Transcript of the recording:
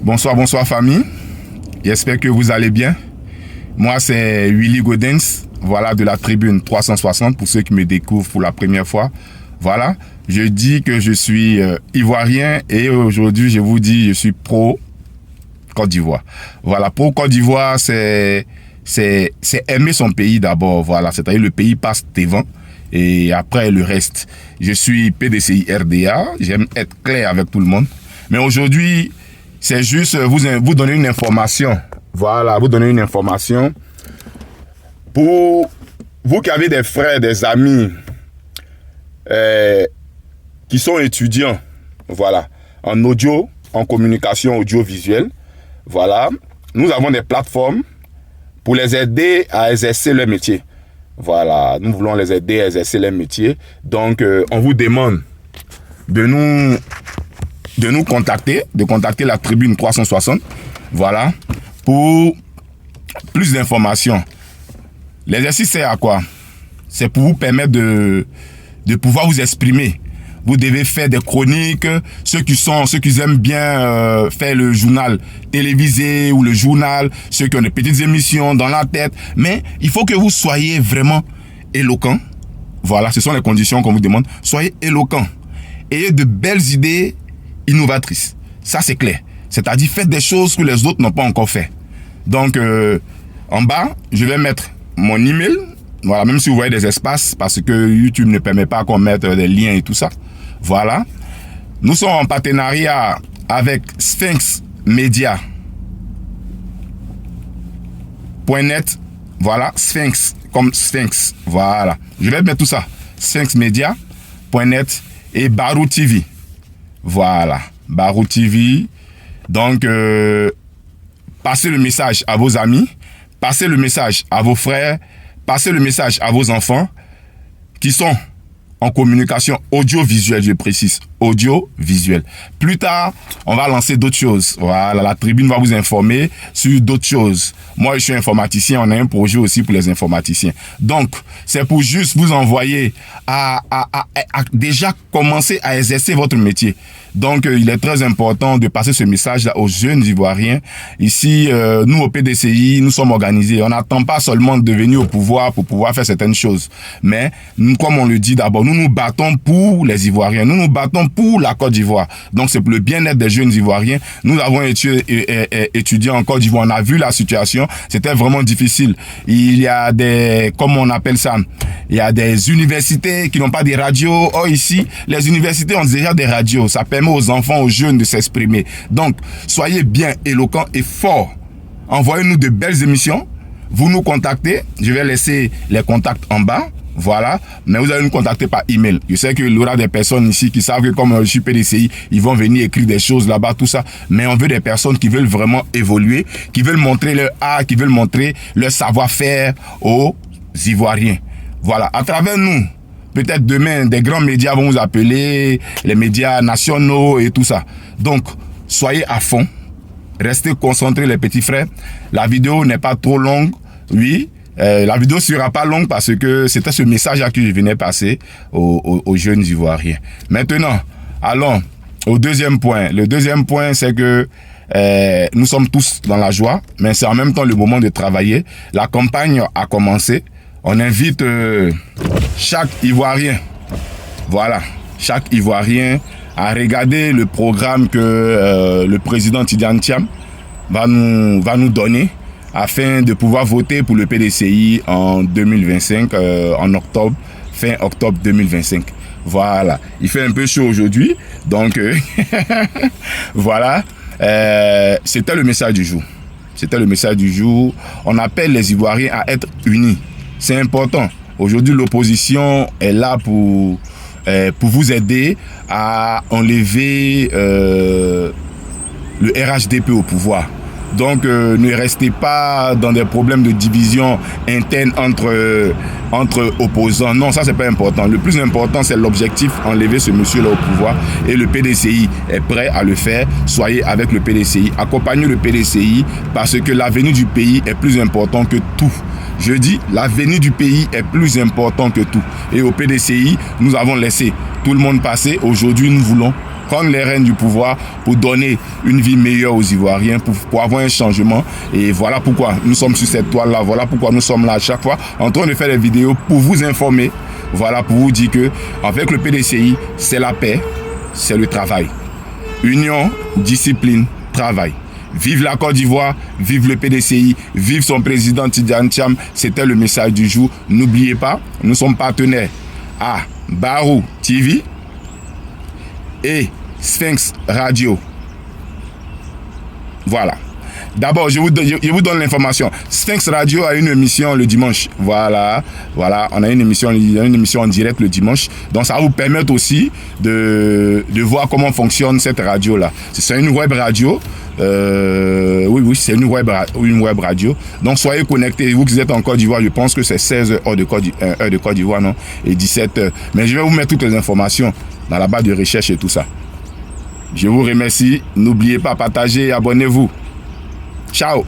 Bonsoir, bonsoir famille. J'espère que vous allez bien. Moi, c'est Willy Gaudens, voilà, de la tribune 360, pour ceux qui me découvrent pour la première fois. Voilà, je dis que je suis ivoirien et aujourd'hui, je vous dis, je suis pro Côte d'Ivoire. Voilà, pro Côte d'Ivoire, c'est aimer son pays d'abord, voilà, c'est-à-dire le pays passe devant et après le reste. Je suis PDCI RDA, j'aime être clair avec tout le monde. Mais aujourd'hui, c'est juste vous donner une information. Voilà, vous donner une information pour vous qui avez des frères, des amis qui sont étudiants, voilà, en audio, en communication audiovisuelle. Voilà, nous avons des plateformes pour les aider à exercer leur métier. Voilà, nous voulons les aider à exercer leur métier. Donc, on vous demande de nous contacter, de contacter la tribune 360, voilà, pour plus d'informations. L'exercice c'est à quoi? C'est pour vous permettre de pouvoir vous exprimer. Vous devez faire des chroniques, ceux qui aiment bien faire le journal télévisé ou le journal, ceux qui ont des petites émissions dans la tête, mais il faut que vous soyez vraiment éloquent. Voilà, ce sont les conditions qu'on vous demande. Soyez éloquent. Ayez de belles idées innovatrices. Ça, c'est clair. C'est-à-dire, faites des choses que les autres n'ont pas encore fait. Donc, en bas, je vais mettre mon email. Voilà, même si vous voyez des espaces, parce que YouTube ne permet pas qu'on mette des liens et tout ça. Voilà. Nous sommes en partenariat avec Sphinx Media. .net. Voilà, Sphinx, comme Sphinx. Voilà. Je vais mettre tout ça. Sphinx Media. .net et Barou TV. Voilà, Barou TV. Donc, passez le message à vos amis, passez le message à vos frères, passez le message à vos enfants qui sont en communication audiovisuelle, je précise, audiovisuelle. Plus tard, on va lancer d'autres choses. Voilà, la tribune va vous informer sur d'autres choses. Moi, je suis informaticien, on a un projet aussi pour les informaticiens. Donc, c'est pour juste vous envoyer à déjà commencer à exercer votre métier. Donc, il est très important de passer ce message-là aux jeunes Ivoiriens. Ici, nous, au PDCI, nous sommes organisés. On n'attend pas seulement de venir au pouvoir pour pouvoir faire certaines choses. Mais, nous, comme on le dit d'abord, nous nous battons pour les Ivoiriens. Nous nous battons pour la Côte d'Ivoire. Donc, c'est pour le bien-être des jeunes Ivoiriens. Nous avons étudié en Côte d'Ivoire. On a vu la situation. C'était vraiment difficile. Il y a des, comment on appelle ça? Il y a des universités qui n'ont pas de radios. Or, ici, les universités ont déjà des radios. Ça permet aux enfants, aux jeunes de s'exprimer. Donc, soyez bien éloquents et forts. Envoyez-nous de belles émissions. Vous nous contactez. Je vais laisser les contacts en bas. Voilà. Mais vous allez nous contacter par email. Je sais qu'il y aura des personnes ici qui savent que comme je suis PDCI, ils vont venir écrire des choses là-bas, tout ça. Mais on veut des personnes qui veulent vraiment évoluer, qui veulent montrer leur art, qui veulent montrer leur savoir-faire aux Ivoiriens. Voilà. À travers nous, peut-être demain, des grands médias vont vous appeler, les médias nationaux et tout ça. Donc, soyez à fond. Restez concentrés, les petits frères. La vidéo n'est pas trop longue. Oui, la vidéo ne sera pas longue parce que c'était ce message-là que je venais passer aux jeunes Ivoiriens. Maintenant, allons au deuxième point. Le deuxième point, c'est que nous sommes tous dans la joie, mais c'est en même temps le moment de travailler. La campagne a commencé. On invite chaque Ivoirien, voilà, chaque Ivoirien à regarder le programme que le président Tidjane Thiam va nous donner afin de pouvoir voter pour le PDCI en 2025, en octobre, fin octobre 2025. Voilà, il fait un peu chaud aujourd'hui, donc voilà, c'était le message du jour. C'était le message du jour. On appelle les Ivoiriens à être unis. C'est important. Aujourd'hui, l'opposition est là pour vous aider à enlever le RHDP au pouvoir. Donc, ne restez pas dans des problèmes de division interne entre opposants. Non, ça, c'est pas important. Le plus important, c'est l'objectif, enlever ce monsieur-là au pouvoir. Et le PDCI est prêt à le faire. Soyez avec le PDCI. Accompagnez le PDCI parce que l'avenir du pays est plus important que tout. Je dis, l'avenir du pays est plus important que tout. Et au PDCI, nous avons laissé tout le monde passer. Aujourd'hui, nous voulons prendre les rênes du pouvoir pour donner une vie meilleure aux Ivoiriens, pour avoir un changement. Et voilà pourquoi nous sommes sur cette toile-là. Voilà pourquoi nous sommes là à chaque fois en train de faire des vidéos pour vous informer. Voilà, pour vous dire que avec le PDCI, c'est la paix, c'est le travail. Union, discipline, travail. Vive la Côte d'Ivoire, vive le PDCI, vive son président Tidjane Thiam. C'était le message du jour. N'oubliez pas, nous sommes partenaires à Barou TV et Sphinx Radio. Voilà. D'abord, je vous donne l'information. Sphinx Radio a une émission le dimanche. Voilà, on a une émission en direct le dimanche. Donc, ça va vous permettre aussi de voir comment fonctionne cette radio-là. C'est une web radio. Oui, c'est une web radio. Donc, soyez connectés. Vous qui êtes en Côte d'Ivoire, je pense que c'est 16 heures de Côte d'Ivoire, non? Et 17 heures. Mais je vais vous mettre toutes les informations dans la barre de recherche et tout ça. Je vous remercie. N'oubliez pas, partagez et abonnez-vous. Ciao.